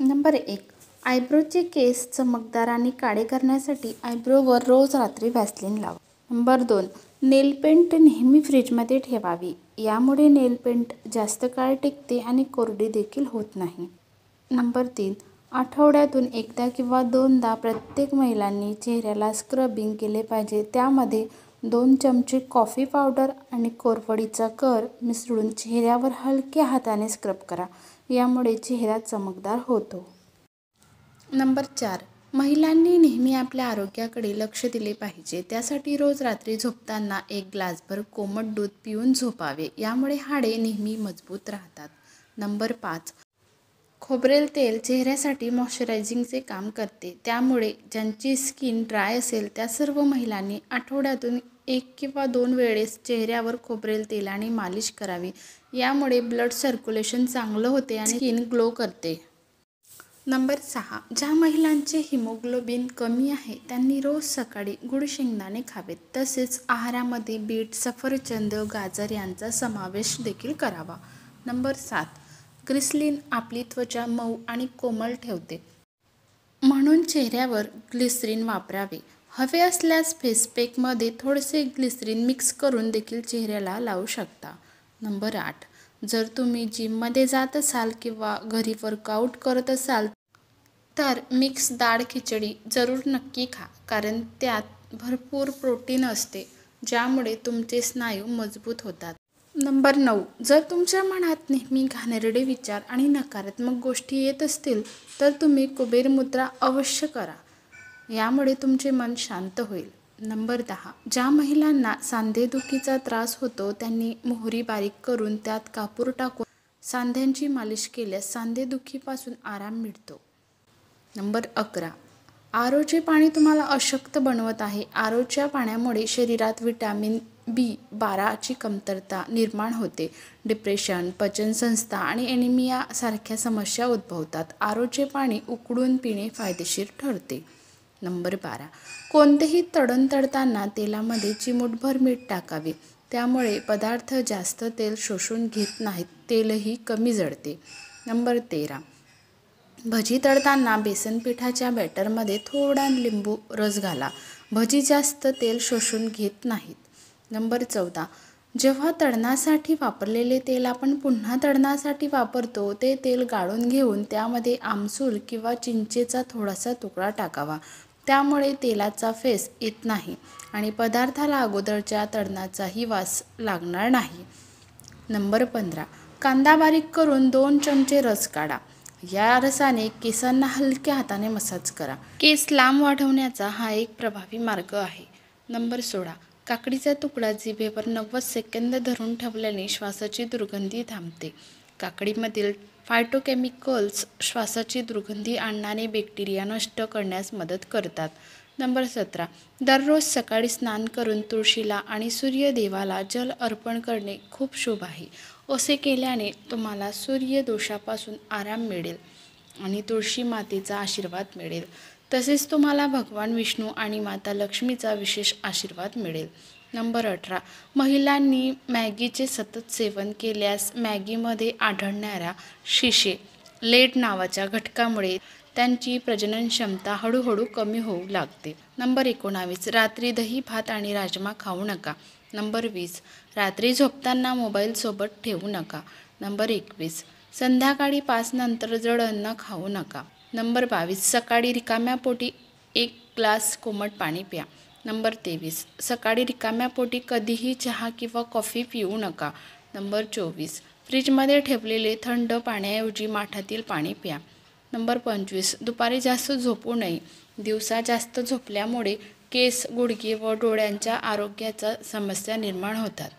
Number 1. आयब्रोचे केस चमकदार आणि काळे करण्यासाठी आयब्रोवर रोज रात्री व्हॅसलीन लावा. नंबर 2. नेल पेंट नेहमी फ्रीजमध्ये ठेवावी. यामुळे नेल पेंट जास्त काळ टिकते आणि कोरडी देखील होत नाही. नंबर 3. आठवड्यातून एकदा किंवा दोनदा प्रत्येक महिलांनी चेहऱ्याला स्क्रबिंग केले पाहिजे. त्यामध्ये 2 चमचे कॉफी पावडर आणि कोरफडीचा कर मिसळून चेहऱ्यावर हलक्या हाताने स्क्रब करा. यामुळे चेहरा चमकदार होतो. नंबर 4. महिलांनी नेहमी आपल्या आरोग्याकडे लक्ष दिले पाहिजे. त्यासाठी रोज रात्री झोपताना 1 ग्लासभर कोमट दूध पिऊन झोपावे. यामुळे हाडे नेहमी मजबूत राहतात. नंबर 5. खोबरेल तेल चेहऱ्यासाठी मॉइश्चरायझिंगचे काम करते. त्यामुळे ज्यांची स्किन ड्राय असेल त्या सर्व महिलांनी आठवड्यातून 1 किंवा 2 वेळेस चेहऱ्यावर खोबरेल तेलाने मालिश करावी. यामुळे ब्लड सर्क्युलेशन चांगलं होते आणि स्किन ग्लो करते. नंबर 6. ज्या महिलांचे हिमोग्लोबिन कमी आहे त्यांनी रोज सकाळी गूळ शेंगदाणे खावेत. तसेच आहारामध्ये बीट, सफरचंद, गाजर यांचा समावेश देखील करावा. नंबर 7. ग्लिसरीन आपली त्वचा मऊ आणि कोमल ठेवते. म्हणून चेहऱ्यावर ग्लिसरीन वापरावे. हवे असल्यास फेसपॅकमध्ये थोडेसे ग्लिसरीन मिक्स करून देखील चेहऱ्याला लावू शकता. नंबर 8. जर तुम्ही जिममध्ये जात असाल किंवा घरी वर्कआउट करत असाल तर मिक्स डाळ खिचडी जरूर नक्की खा. कारण त्यात भरपूर प्रोटीन असते ज्यामुळे तुमचे स्नायू मजबूत होतात. नंबर 9. जर तुमच्या मनात नेहमी घाणेरडे विचार आणि नकारात्मक गोष्टी येत असतील तर तुम्ही कुबेर मुद्रा अवश्य करा. यामुळे तुमचे मन शांत होईल. नंबर 10. ज्या महिलांना सांधेदुखीचा त्रास होतो त्यांनी मोहरी बारीक करून त्यात कापूर टाकून सांध्यांची मालिश केल्यास सांधेदुखीपासून आराम मिळतो. नंबर 11. आरोचे पाणी तुम्हाला अशक्त बनवत आहे. आरोच्या पाण्यामुळे शरीरात व्हिटॅमिन B12 ची कमतरता निर्माण होते. डिप्रेशन, पचनसंस्था आणि ॲनिमिया सारख्या समस्या उद्भवतात. आरोचे पाणी उकळून पिणे फायदेशीर ठरते. नंबर 12. कोणतेही तळण तळताना तेलामध्ये चिमूटभर मीठ टाकावे. त्यामुळे पदार्थ जास्त तेल शोषून घेत नाहीत. तेलही कमी जळते. नंबर 13. भजी तळताना बेसन पिठाच्या बॅटरमध्ये थोडा लिंबू रस घाला. भजी जास्त तेल शोषून घेत नाहीत. नंबर 14. जेव्हा तळणासाठी वापरलेले तेल आपण पुन्हा तळणासाठी वापरतो ते तेल गाळून घेऊन त्यामध्ये आमसूल किंवा चिंचेचा थोडासा तुकडा टाकावा. त्यामुळे तेलाचा फेस येत नाही आणि पदार्थाला अगोदरच्या तळणाचाही वास लागणार नाही. नंबर 15. कांदा बारीक करून 2 चमचे रस काढा. या रसाने केसांना हलक्या हाताने मसाज करा. केस लांब वाढवण्याचा हा एक प्रभावी मार्ग आहे. नंबर 16. काकडीचा तुकडा जिभेवर 90 सेकंद धरून ठेवल्याने श्वासाची दुर्गंधी थांबते. काकडीमधील फायटोकेमिकल्स श्वासाची दुर्गंधी आणणारे बॅक्टेरिया नष्ट करण्यास मदत करतात. नंबर 17. दररोज सकाळी स्नान करून तुळशीला आणि सूर्यदेवाला जल अर्पण करणे खूप शुभ आहे. असे केल्याने तुम्हाला सूर्यदोषापासून आराम मिळेल आणि तुळशी मातेचा आशीर्वाद मिळेल. तसेच तुम्हाला भगवान विष्णू आणि माता लक्ष्मीचा विशेष आशीर्वाद मिळेल. नंबर 18. महिलांनी मॅगीचे सतत सेवन केल्यास मॅगीमध्ये आढळणाऱ्या शिशे लेड नावाच्या घटकामुळे त्यांची प्रजनन क्षमता हळूहळू कमी होऊ लागते. नंबर 19. रात्री दही, भात आणि राजमा खाऊ नका. नंबर 20. रात्री झोपताना मोबाईल सोबत ठेवू नका. नंबर 21. संध्याकाळी 5 नंतर जड अन्न खाऊ नका. नंबर 22. सकाळी रिकाम्या पोटी 1 ग्लास कोमट पाणी प्या. नंबर 23. सकाळी रिकाम्या पोटी कधीही चहा किंवा कॉफी पिऊ नका. नंबर 24. फ्रीजमध्ये ठेवलेले थंड पाण्याऐवजी माठातील पाणी प्या. नंबर 25. दुपारी जास्त झोपू नये. दिवसा जास्त झोपल्यामुळे केस, गुडघे व डोळ्यांच्या आरोग्याच्या समस्या निर्माण होतात.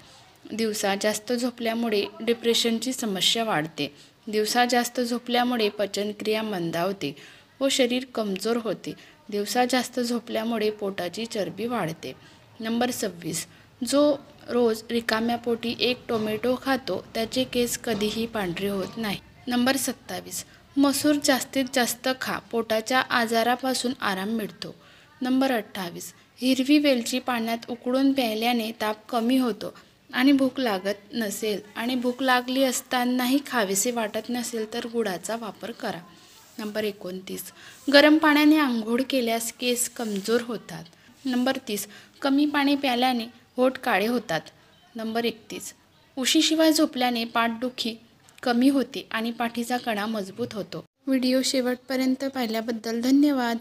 दिवसा जास्त झोपल्यामुळे डिप्रेशनची समस्या वाढते. दिवसा जास्त झोपल्यामुळे पचनक्रिया मंदावते व शरीर कमजोर होते. दिवसा जास्त झोपल्यामुळे पोटाची चरबी वाढते. नंबर 26. जो रोज रिकाम्या पोटी 1 टोमॅटो खातो त्याचे केस कधीही पांढरे होत नाही. नंबर 27. मसूर जास्तीत जास्त खा. पोटाच्या आजारापासून आराम मिळतो. नंबर 28. हिरवी वेलची पाण्यात उकळून प्यायल्याने ताप कमी होतो आणि भूक लागत नसेल आणि भूक लागली असतानाही खावेसे वाटत नसेल तर गुळाचा वापर करा. नंबर 29, गरम पाण्याने आंघोळ केल्यास केस कमजोर होतात. नंबर 30, कमी पाणी प्यायल्याने होठ काळे होतात. नंबर 31, उशीशिवाय झोपल्याने पाठदुखी कमी होते आणि पाठीचा कणा मजबूत होतो. व्हिडिओ शेवटपर्यंत पाहिल्याबद्दल धन्यवाद.